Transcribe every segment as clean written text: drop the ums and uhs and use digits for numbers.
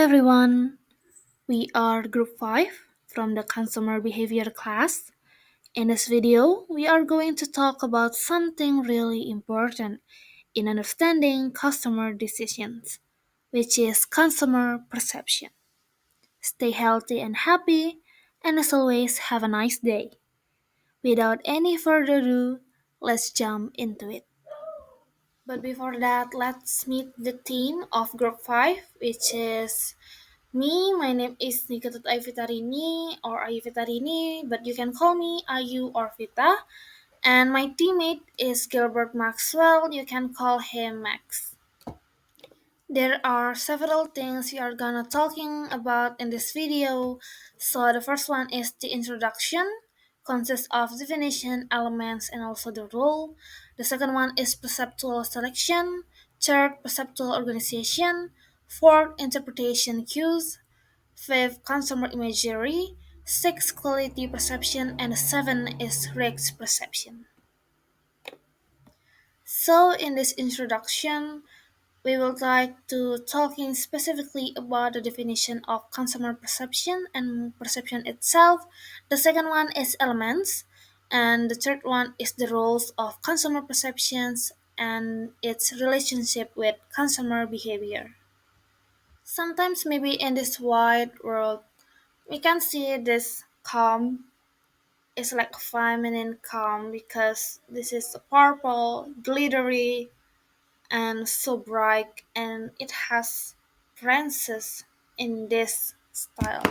everyone, we are Group 5 from the Consumer Behavior class. In this video, we are going to talk about something really important in understanding customer decisions, which is consumer perception. Stay healthy and happy, and as always, have a nice day. Without any further ado, let's jump into it. But before that, let's meet the team of Group 5, which is me. My name is Ayu Fitarini or Ayu Fitarini, but you can call me Ayu or Vita. And my teammate is Gilbert Maxwell. You can call him Max. There are several things we are gonna talking about in this video. So the first one is the introduction, consists of definition, elements, and also the role. The second one is perceptual selection. Third, perceptual organization. Fourth, interpretation cues. Fifth, consumer imagery. Six, quality perception, and seven is risk perception. So in this introduction, we would like to talking specifically about the definition of consumer perception and perception itself. The second one is elements, and the third one is the roles of consumer perceptions and its relationship with consumer behavior. Sometimes maybe in this wide world, we can see this calm is like feminine calm because this is purple, glittery, and so bright, and it has branches in this style.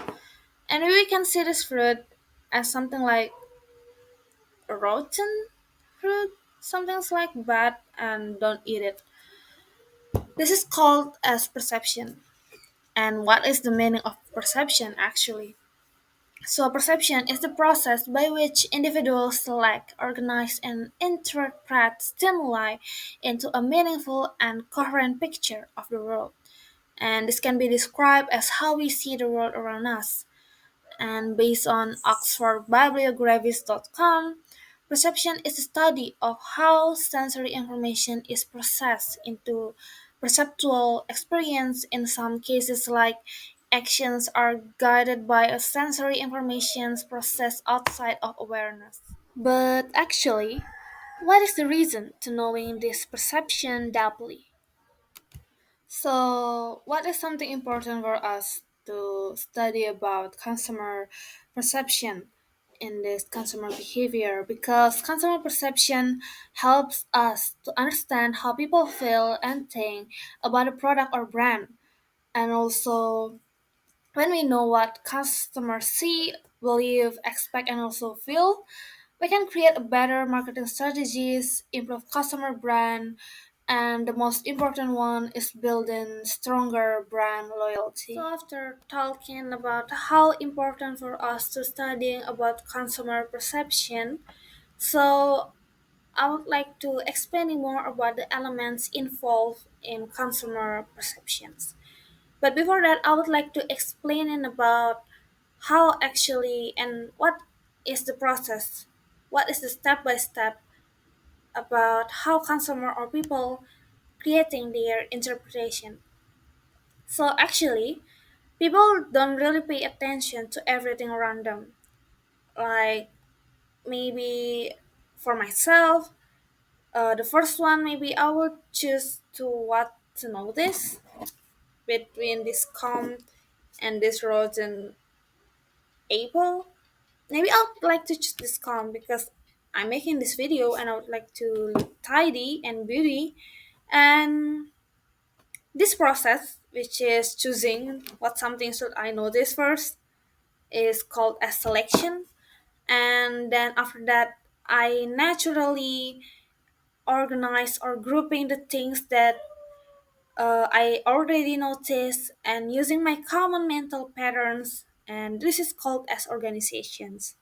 And we can see this fruit as something like rotten fruit, something's like bad and don't eat it. This is called as perception. And what is the meaning of perception actually? So, perception is the process by which individuals select, organize, and interpret stimuli into a meaningful and coherent picture of the world. And this can be described as how we see the world around us. And based on oxfordbibliographies.com, perception is the study of how sensory information is processed into perceptual experience. In some cases, like actions are guided by a sensory information processed outside of awareness. But actually, what is the reason to knowing this perception deeply? So, what is something important for us to study about consumer perception in this consumer behavior? Because consumer perception helps us to understand how people feel and think about a product or brand. And also, when we know what customers see, believe, expect, and also feel, we can create a better marketing strategies, improve customer brand, and the most important one is building stronger brand loyalty. So after talking about how important for us to studying about consumer perception, so I would like to explain more about the elements involved in consumer perceptions. But before that, I would like to explain about how actually and what is the process, what is the step by step about how consumer or people creating their interpretation. So actually, people don't really pay attention to everything around them. Like maybe for myself, the first one maybe I would choose to what to notice between this calm and this rotten apple. Maybe I would like to choose this calm because I'm making this video and I would like to look tidy and beauty. And this process, which is choosing what something should I notice first, is called as selection. And then after that, I naturally organize or grouping the things that I already noticed and using my common mental patterns. And this is called as organizations.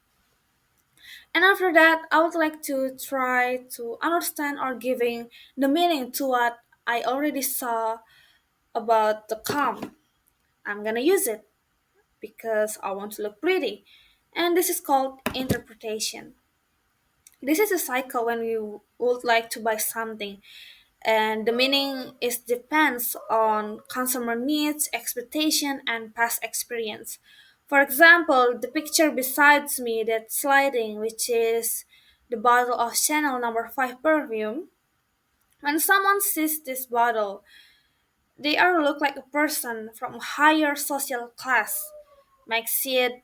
And after that, I would like to try to understand or giving the meaning to what I already saw about the calm. I'm gonna use it because I want to look pretty. And this is called interpretation. This is a cycle when you would like to buy something. and the meaning is depends on consumer needs, expectation, and past experience. For example, the picture besides me that's sliding, which is the bottle of Chanel number 5 perfume. When someone sees this bottle, they are look like a person from a higher social class, might see it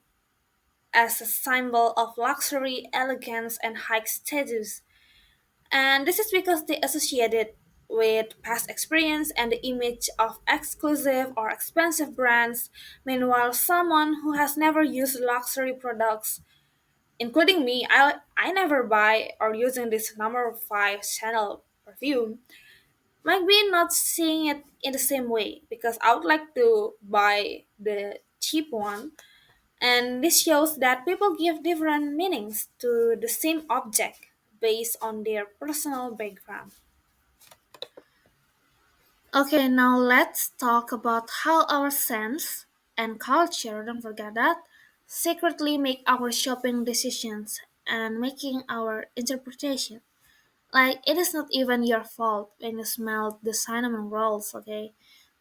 as a symbol of luxury, elegance, and high status. And this is because they associate it with past experience and the image of exclusive or expensive brands. Meanwhile, someone who has never used luxury products, including me, I never buy or using this number 5 Chanel perfume, might be not seeing it in the same way because I would like to buy the cheap one. And this shows that people give different meanings to the same object based on their personal background. Okay, now let's talk about how our sense and culture, don't forget that, secretly make our shopping decisions and making our interpretation. Like, it is not even your fault when you smell the cinnamon rolls, okay?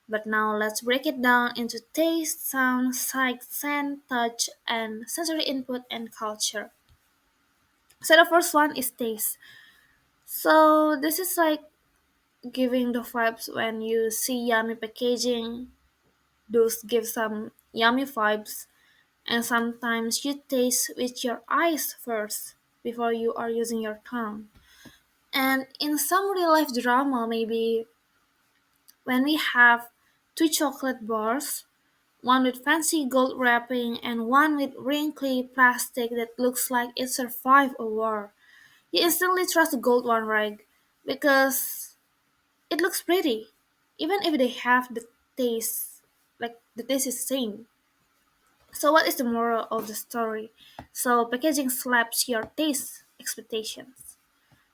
But now let's break it down into taste, sound, sight, scent, touch, and sensory input and culture. So the first one is taste. So this is like giving the vibes when you see yummy packaging. Those give some yummy vibes, and sometimes you taste with your eyes first before you are using your tongue. And in some real life drama, maybe when we have two chocolate bars, one with fancy gold wrapping and one with wrinkly plastic that looks like it survived a war. You instantly trust the gold one, right? Because it looks pretty, even if they have the taste, like the taste is same. So what is the moral of the story? So packaging slaps your taste expectations.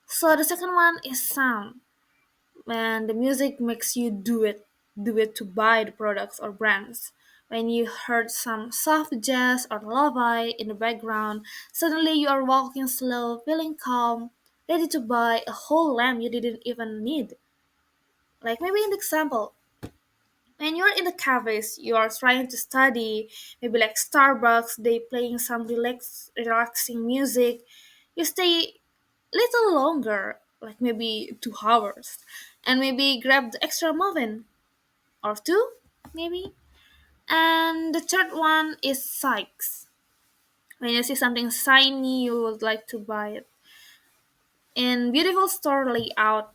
So the second one is sound. When the music makes you do it to buy the products or brands. When you heard some soft jazz or lullaby in the background, suddenly you are walking slow, feeling calm, ready to buy a whole lamp you didn't even need. Like maybe in the example, when you're in the cafes, you are trying to study, maybe like Starbucks, they playing some relaxing music. You stay little longer, like maybe 2 hours, and maybe grab the extra muffin or two, maybe. And the third one is Sykes. When you see something shiny, you would like to buy it. In beautiful store layout,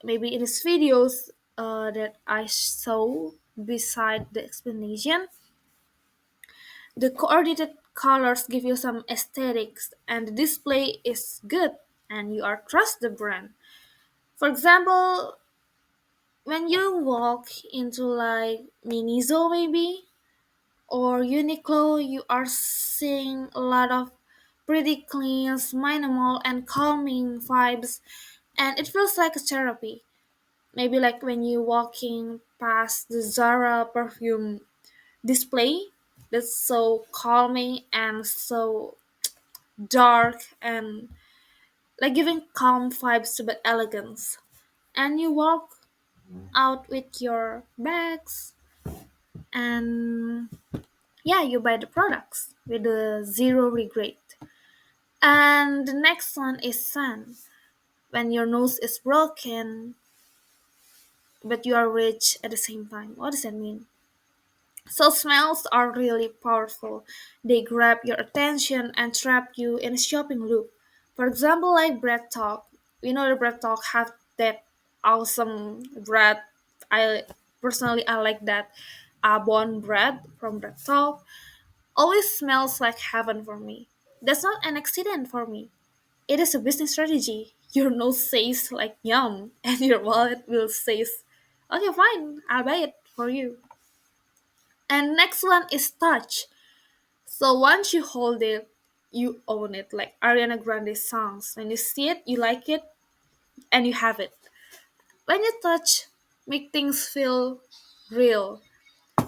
maybe in his videos that I saw beside the explanation, the coordinated colors give you some aesthetics, and the display is good, and you are trust the brand. For example, when you walk into like Miniso maybe or Uniqlo, you are seeing a lot of pretty clean, minimal, and calming vibes, and it feels like a therapy. Maybe like when you walking past the Zara perfume display, that's so calming and so dark and like giving calm vibes but elegance. And you walk out with your bags and yeah, you buy the products with the zero regret. And the next one is sun. When your nose is broken but you are rich at the same time. What does that mean? So smells are really powerful. They grab your attention and trap you in a shopping loop. For example, like bread talk. You know the bread talk have that awesome bread. I personally I like that Abon bread from bread talk. Always smells like heaven for me. That's not an accident for me. It is a business strategy. Your nose says like yum, and your wallet will says, okay, fine, I'll buy it for you. And next one is touch. So once you hold it, you own it. Like Ariana Grande songs. When you see it, you like it, and you have it. When you touch, make things feel real.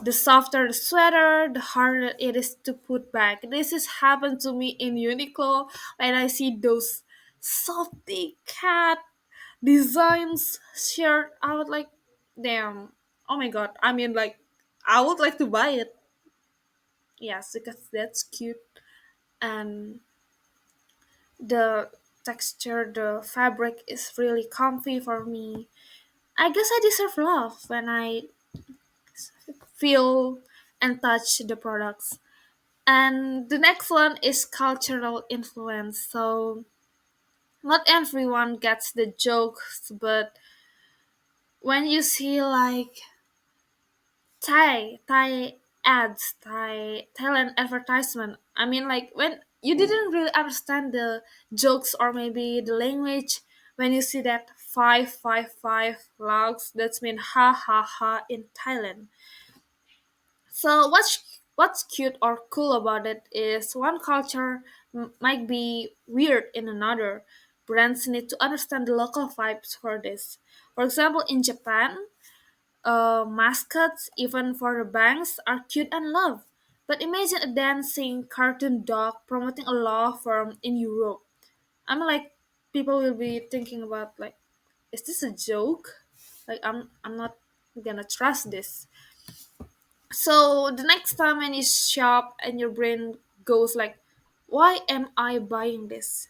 The softer the sweater, the harder it is to put back. This has happened to me in Uniqlo when I see those softy cat designs shirt. I would like, damn, oh my god. I mean, like, I would like to buy it. Yes, because that's cute and the texture, the fabric is really comfy for me. I guess I deserve love when I feel and touch the products. And the next one is cultural influence. So not everyone gets the jokes, but when you see like Thai ads, Thailand advertisement. I mean, like when you didn't really understand the jokes or maybe the language, when you see that 555 logs, that's mean ha ha ha in Thailand. So what's cute or cool about it is one culture might be weird in another. Brands need to understand the local vibes for this. For example, in Japan, mascots, even for the banks, are cute and loved. But imagine a dancing cartoon dog promoting a law firm in Europe. I'm like, people will be thinking about like, is this a joke? Like, I'm not gonna trust this. So the next time when you shop and your brain goes like, why am I buying this?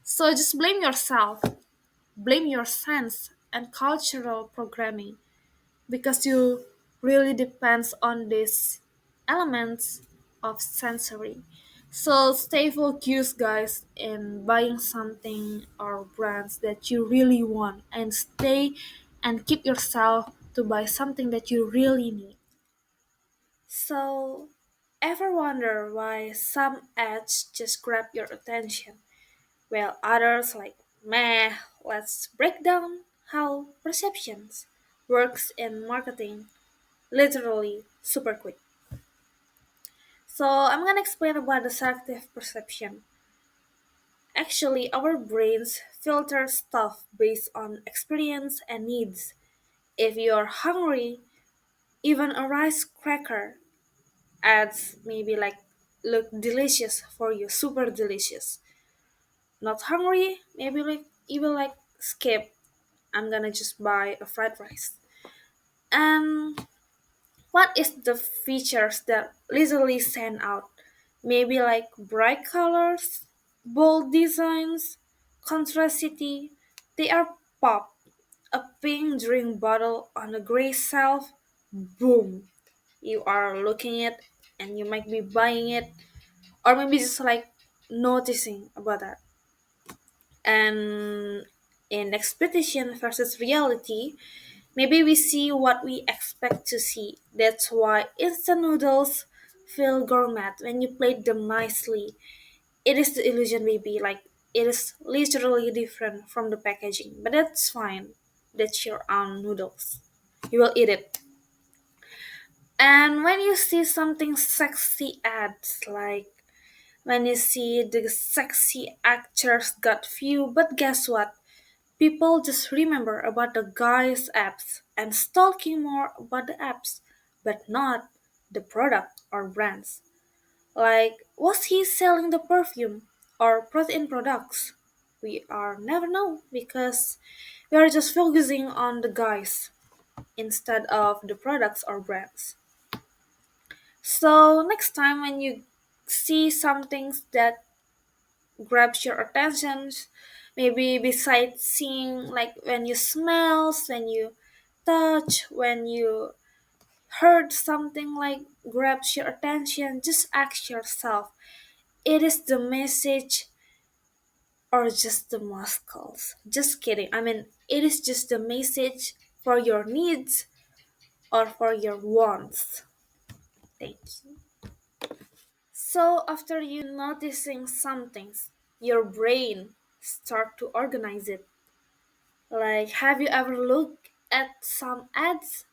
So just blame yourself, blame your sense and cultural programming because you really depends on these elements of sensory. So stay focused guys in buying something or brands that you really want and stay and keep yourself to buy something that you really need. So ever wonder why some ads just grab your attention while others like meh, let's break down how perceptions works in marketing literally super quick. So I'm gonna explain about the selective perception. Actually, our brains filter stuff based on experience and needs. If you're hungry, even a rice cracker ads maybe like look delicious for you, super delicious. Not hungry, maybe like even like skip. I'm gonna just buy a fried rice. And what is the features that literally stand out? Maybe like bright colors, bold designs, contrasty. They are pop. A pink drink bottle on a gray shelf, boom. You are looking at and you might be buying it or maybe just like noticing about that. And in expectation versus reality, maybe we see what we expect to see. That's why instant noodles feel gourmet when you plate them nicely. It is the illusion, maybe, like it is literally different from the packaging, but that's fine. That's your own noodles. You will eat it. And when you see something sexy ads, like when you see the sexy actors got few, but guess what? People just remember about the guy's apps and stalking more about the apps, but not the product or brands. Like, was he selling the perfume or protein products? We are never know because we are just focusing on the guys instead of the products or brands. So next time when you see something that grabs your attention, maybe besides seeing like when you smells, when you touch, when you heard something like grabs your attention, just ask yourself, it is the message or just the muscles? Just kidding. I mean, it is just the message for your needs or for your wants. Thank you. So after you noticing something, your brain start to organize it. Like, have you ever looked at some ads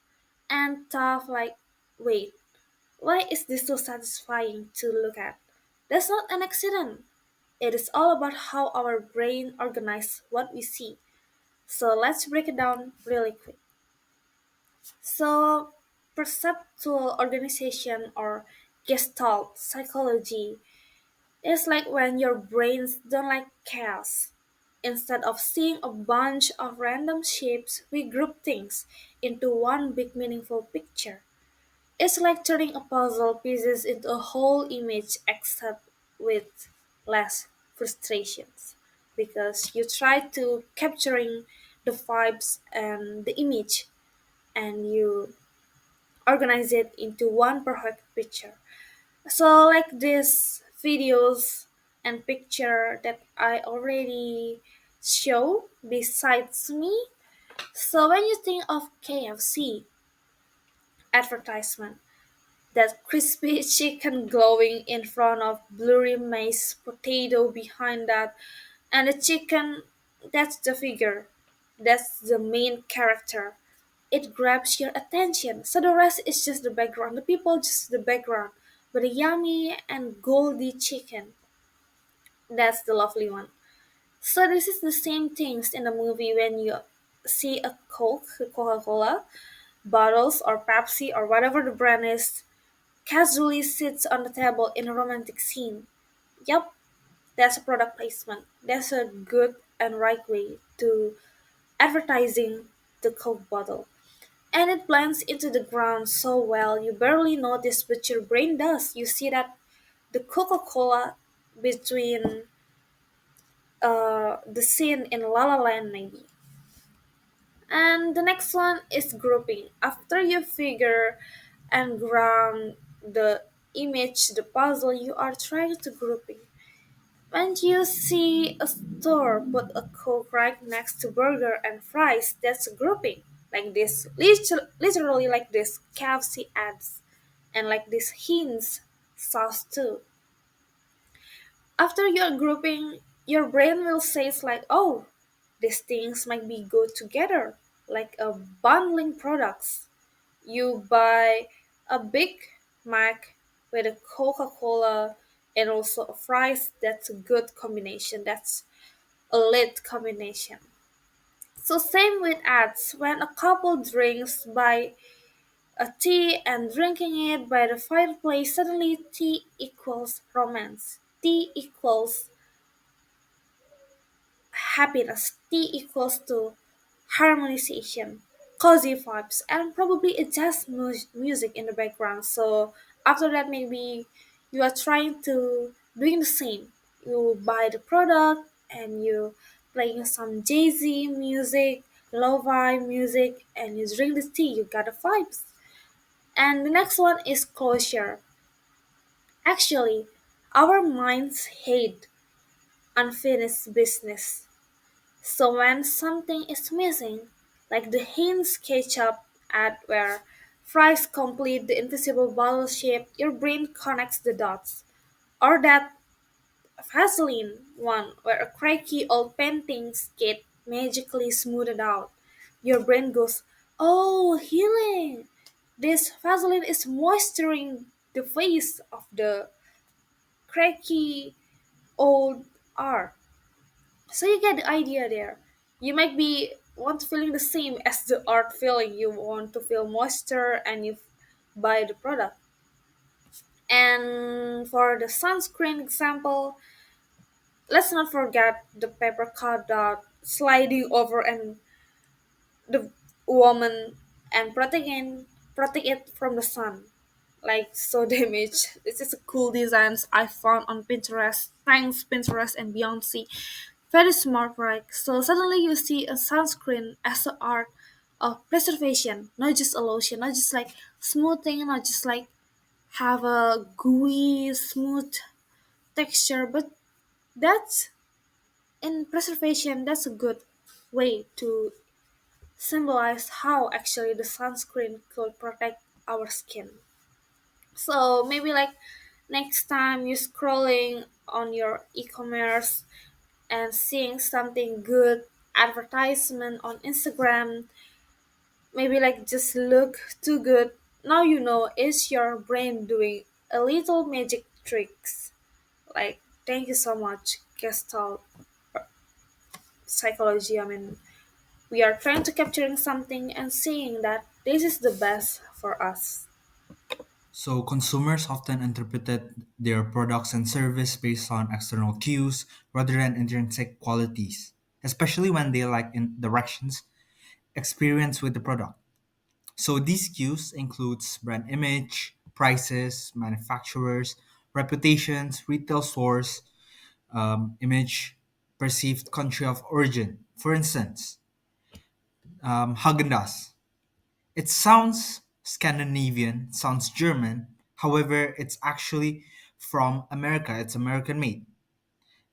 and thought like, wait, why is this so satisfying to look at? That's not an accident. It is all about how our brain organizes what we see. So let's break it down really quick. So perceptual organization or gestalt psychology is like when your brains don't like chaos. Instead of seeing a bunch of random shapes, we group things into one big meaningful picture. It's like turning a puzzle pieces into a whole image except with less frustrations because you try to capturing the vibes and the image and you organize it into one perfect picture. So like these videos and picture that I already show besides me. So when you think of KFC advertisement, that crispy chicken glowing in front of blurry mashed potato behind that, and the chicken, that's the figure, that's the main character. It grabs your attention. So the rest is just the background. The people just the background. But the yummy and goldy chicken, that's the lovely one. So this is the same things in the movie when you see a Coca-Cola bottles or Pepsi or whatever the brand is casually sits on the table in a romantic scene. Yup, that's a product placement. That's a good and right way to advertising the Coke bottle. And it blends into the ground so well you barely notice, but your brain does. You see that the Coca Cola between the scene in La La Land, maybe. And the next one is grouping. After you figure and ground the image, the puzzle, you are trying to grouping. When you see a store put a Coke right next to burger and fries, that's grouping. Like this, literally like this KFC ads, and like this Heinz sauce too. After you're grouping, your brain will say it's like, oh, these things might be good together, like a bundling products. You buy a Big Mac with a Coca-Cola and also a fries. That's a good combination. That's a lit combination. So same with ads. When a couple drinks by a tea and drinking it by the fireplace, suddenly tea equals romance. Tea equals happiness. T equals to harmonization, cozy vibes, and probably a music in the background. So after that, maybe you are trying to doing the same. You buy the product and you playing some Jay Z music, lo-fi music, and you drink the tea. You got the vibes. And the next one is closure. Actually, our minds hate unfinished business. So when something is missing, like the Heinz ketchup ad where fries complete the invisible bottle shape, your brain connects the dots. Or that Vaseline one where a cracky old painting get magically smoothed out. Your brain goes, oh, healing! This Vaseline is moisturizing the face of the cracky old art. So you get the idea there. You might be want feeling the same as the art feeling. You want to feel moisture and you buy the product. And for the sunscreen example, let's not forget the paper cutout sliding over and the woman and protect it from the sun. Like so damaged. This is a cool designs I found on Pinterest. Thanks Pinterest and Beyonce. Very smart, right? So suddenly you see a sunscreen as an art of preservation, not just a lotion, not just like smoothing, not just like have a gooey, smooth texture, but that's in preservation. That's a good way to symbolize how actually the sunscreen could protect our skin. So maybe like next time you're scrolling on your e-commerce and seeing something good advertisement on Instagram, maybe like just look too good. Now you know is your brain doing a little magic tricks. Like thank you so much, Gestalt psychology. I mean, we are trying to capturing something and saying that this is the best for us. So consumers often interpreted their products and service based on external cues rather than intrinsic qualities. especially when they lack in directions experience with the product. So these cues includes brand image, prices, manufacturers, reputations, retail stores, image, perceived country of origin. For instance, Haagen-Dazs. It sounds Scandinavian, sounds German. However, it's actually from America. It's American made.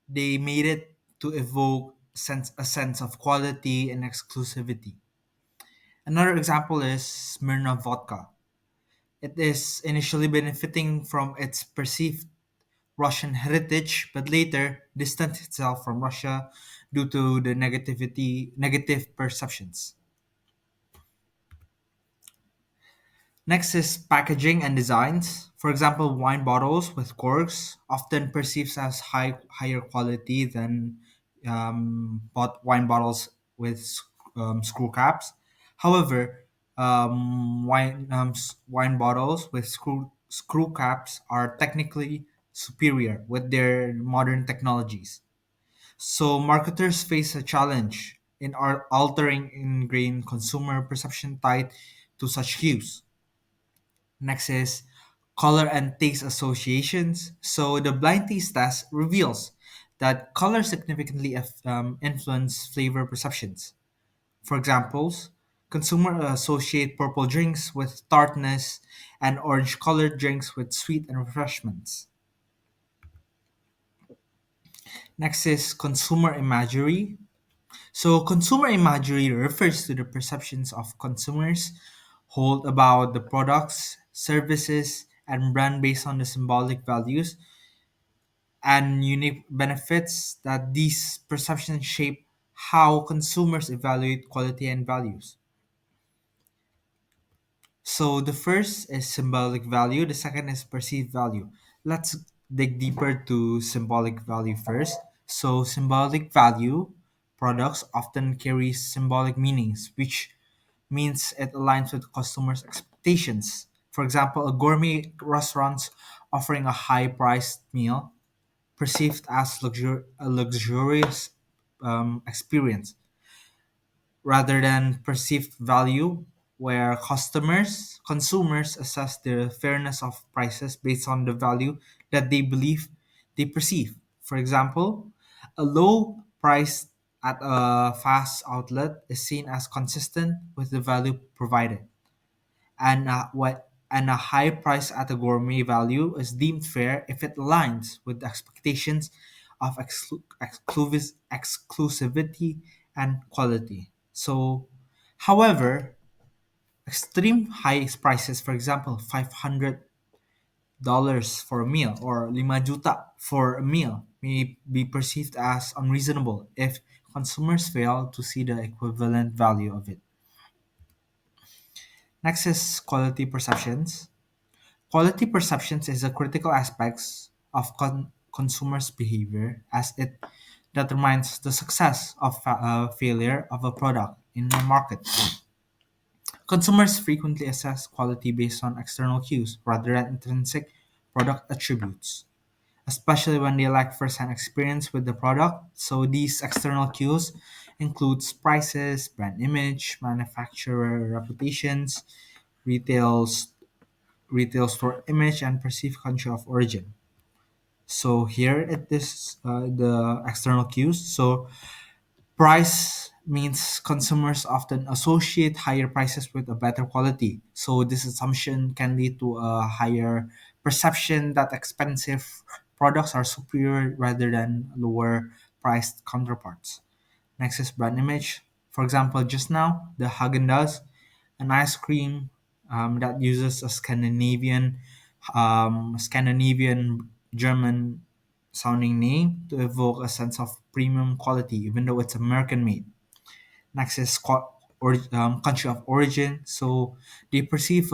They made it to evoke a sense of quality and exclusivity. Another example is Smirnoff vodka. It is initially benefiting from its perceived Russian heritage, but later distanced itself from Russia due to the negative perceptions. Next is packaging and designs. For example, wine bottles with corks, often perceived as higher quality than wine bottles with screw caps. However, wine bottles with screw caps are technically superior with their modern technologies. So marketers face a challenge in altering ingrained consumer perception tied to such cues. Next is color and taste associations. So the blind taste test reveals that color significantly influence flavor perceptions. For examples, consumers associate purple drinks with tartness and orange colored drinks with sweet and refreshments. Next is consumer imagery. So consumer imagery refers to the perceptions of consumers hold about the products, services, and brand based on the symbolic values and unique benefits that these perceptions shape how consumers evaluate quality and values. So the first is symbolic value, the second is perceived value. Let's dig deeper to symbolic value first. So symbolic value products often carry symbolic meanings, which means it aligns with customers' expectations. For example, a gourmet restaurant offering a high-priced meal perceived as a luxurious experience rather than perceived value where consumers assess the fairness of prices based on the value that they believe they perceive. For example, a low price at a fast outlet is seen as consistent with the value provided, and a high price at a gourmet value is deemed fair if it aligns with the expectations of exclusivity and quality. So, however, extreme high prices, for example, $500 for a meal or 5 juta for a meal, may be perceived as unreasonable if consumers fail to see the equivalent value of it. Next is quality perceptions. Quality perceptions is a critical aspect of consumers' behavior as it determines the success of failure of a product in the market. Consumers frequently assess quality based on external cues rather than intrinsic product attributes, especially when they lack first-hand experience with the product. So these external cues includes prices, brand image, manufacturer reputations, retail's retail store image, and perceived country of origin. So here it is the external cues. So price means consumers often associate higher prices with a better quality. So this assumption can lead to a higher perception that expensive products are superior rather than lower priced counterparts. Next is brand image. For example, just now, the Haagen-Dazs, an ice cream that uses a Scandinavian German sounding name to evoke a sense of premium quality, even though it's American made. Next is country of origin. So they perceive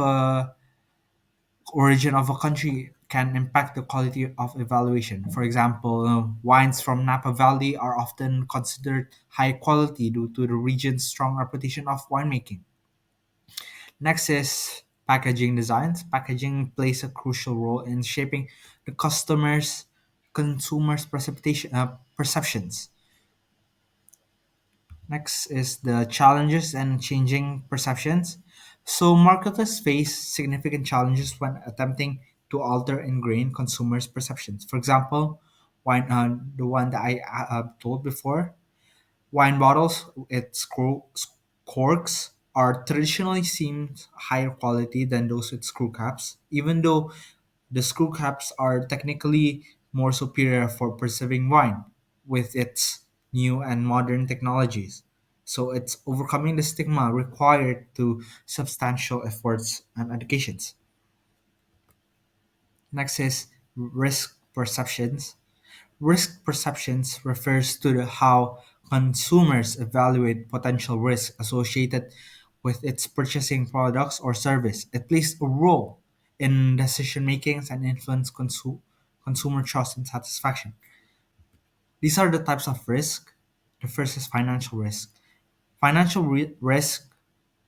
origin of a country can impact the quality of evaluation. For example, wines from Napa Valley are often considered high quality due to the region's strong reputation of winemaking. Next is packaging designs. Packaging plays a crucial role in shaping the consumers' perceptions. Next is the challenges and changing perceptions. So marketers face significant challenges when attempting to alter ingrained consumers' perceptions. For example, the one that I told before, wine bottles, corks are traditionally seen higher quality than those with screw caps, even though the screw caps are technically more superior for preserving wine with its new and modern technologies. So it's overcoming the stigma required to substantial efforts and educations. Next is risk perceptions. Risk perceptions refers to how consumers evaluate potential risk associated with its purchasing products or service. It plays a role in decision making and influence consumer trust and satisfaction. These are the types of risk. The first is financial risk. Financial risk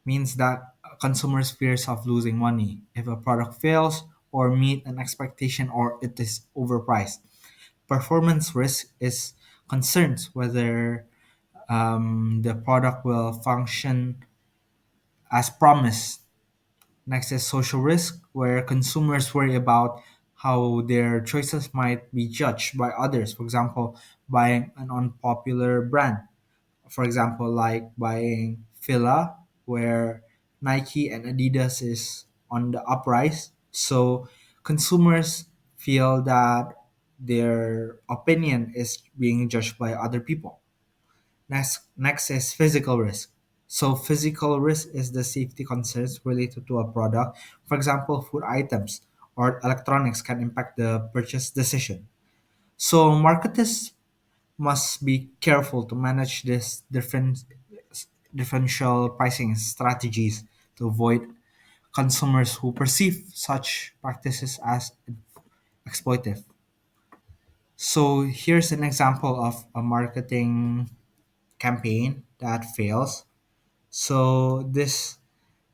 means that consumers fears of losing money if a product fails or meet an expectation or it is overpriced. Performance risk is concerns whether the product will function as promised. Next is social risk, where consumers worry about how their choices might be judged by others. For example, buying an unpopular brand. For example, like buying Fila, where Nike and Adidas is on the uprise. So consumers feel that their opinion is being judged by other people. Next is physical risk. So physical risk is the safety concerns related to a product. For example, food items or electronics can impact the purchase decision. So marketers must be careful to manage this differential pricing strategies to avoid consumers who perceive such practices as exploitive. So here's an example of a marketing campaign that fails. So this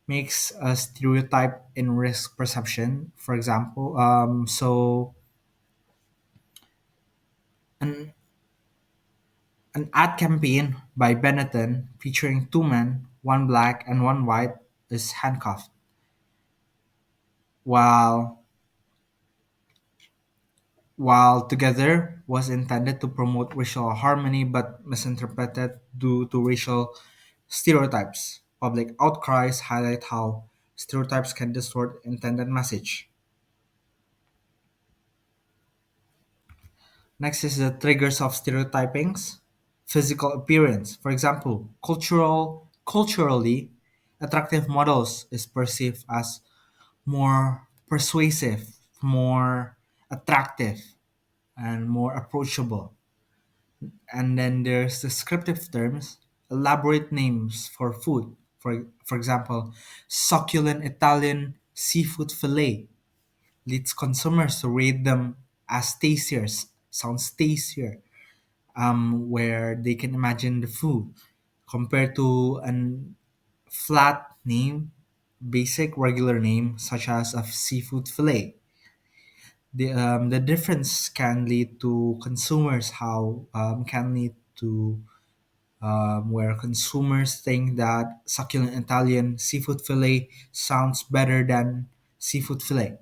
makes a stereotype in risk perception. For example, an an ad campaign by Benetton featuring two men, one black and one white, is handcuffed, while together was intended to promote racial harmony but misinterpreted due to racial stereotypes. Public outcries highlight how stereotypes can distort intended message. Next is the triggers of stereotypings. Physical appearance. For example, culturally attractive models is perceived as more persuasive, more attractive, and more approachable. And then there's descriptive terms, elaborate names for food. For example, succulent Italian seafood fillet leads consumers to rate them as tastier, sounds tastier, where they can imagine the food compared to an flat name, basic regular name such as a seafood fillet. The difference can lead to consumers how can lead to where consumers think that succulent Italian seafood fillet sounds better than seafood fillet.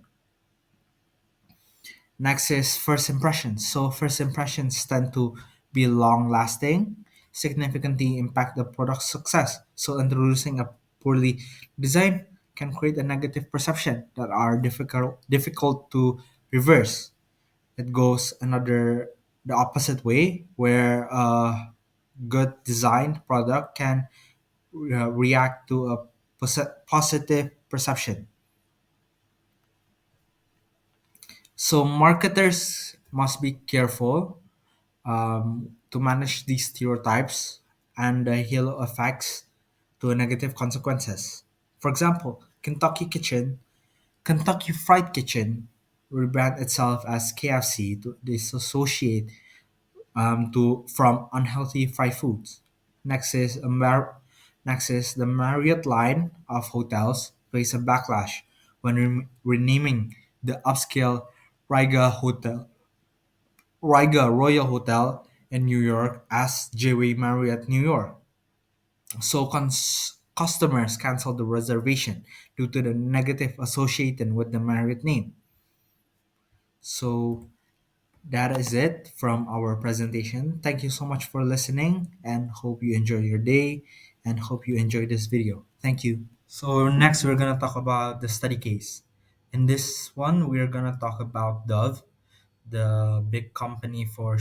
Next is first impressions. So first impressions tend to be long lasting, significantly impact the product's success. So introducing a poorly designed can create a negative perception that are difficult to reverse. It goes another the opposite way where a good designed product can react to a positive perception. So marketers must be careful to manage these stereotypes and the halo effects to negative consequences. For example, Kentucky Fried Kitchen rebrand itself as KFC to disassociate to from unhealthy fried foods. Next is next is the Marriott line of hotels face a backlash when renaming the upscale Riga Hotel Riga Royal Hotel in New York as J.W. Marriott New York. So customers cancel the reservation due to the negative associated with the married name. So that is it from our presentation. Thank you so much for listening and hope you enjoy your day and hope you enjoy this video. Thank you. So next we're gonna talk about the study case. In this one, we're gonna talk about Dove, the big company for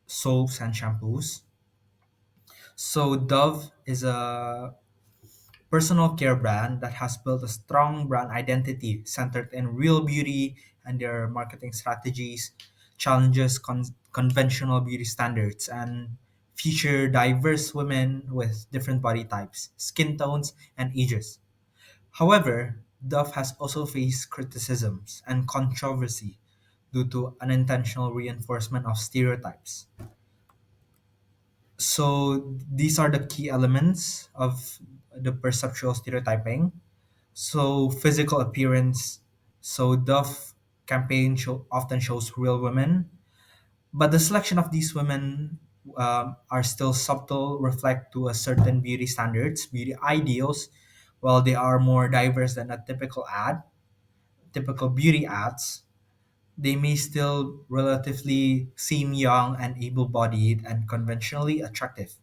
soaps and shampoos. So Dove is a personal care brand that has built a strong brand identity centered in real beauty, and their marketing strategies challenges conventional beauty standards and feature diverse women with different body types, skin tones, and ages. However, Dove has also faced criticisms and controversy due to unintentional reinforcement of stereotypes. So these are the key elements of the perceptual stereotyping. So physical appearance. So Dove campaign often shows real women, but the selection of these women are still subtle, reflect to a certain beauty standards, beauty ideals, while they are more diverse than a typical beauty ads. They may still relatively seem young and able-bodied and conventionally attractive.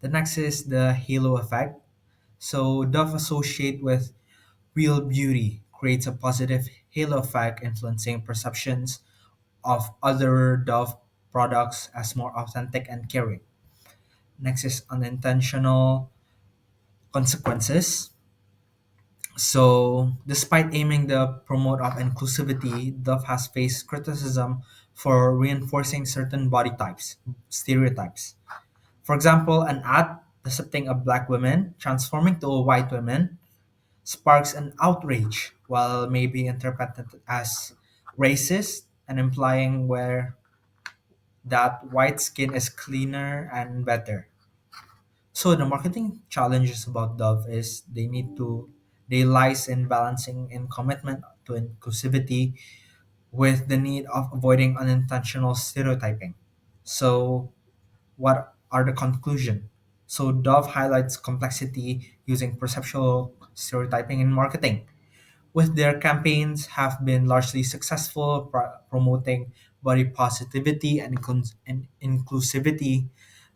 The next is the halo effect. So Dove associate with real beauty creates a positive halo effect influencing perceptions of other Dove products as more authentic and caring. Next is unintentional consequences. So, despite aiming the promote of inclusivity, Dove has faced criticism for reinforcing certain body types, stereotypes. For example, an ad depicting a black woman transforming to a white woman sparks an outrage, while may be interpreted as racist and implying where that white skin is cleaner and better. So the marketing challenges about Dove is they lies in balancing in commitment to inclusivity with the need of avoiding unintentional stereotyping. So what are the conclusion? So Dove highlights complexity using perceptual stereotyping in marketing, with their campaigns have been largely successful promoting body positivity and inclusivity.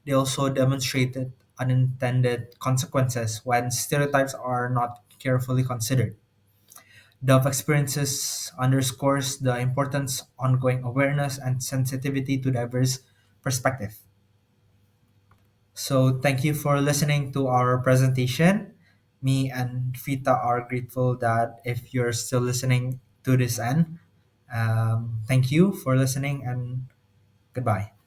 They also demonstrated unintended consequences when stereotypes are not carefully considered. Dove experiences underscores the importance ongoing awareness and sensitivity to diverse perspective. So thank you for listening to our presentation. Me and Fita are grateful that if you're still listening to this end, thank you for listening and goodbye.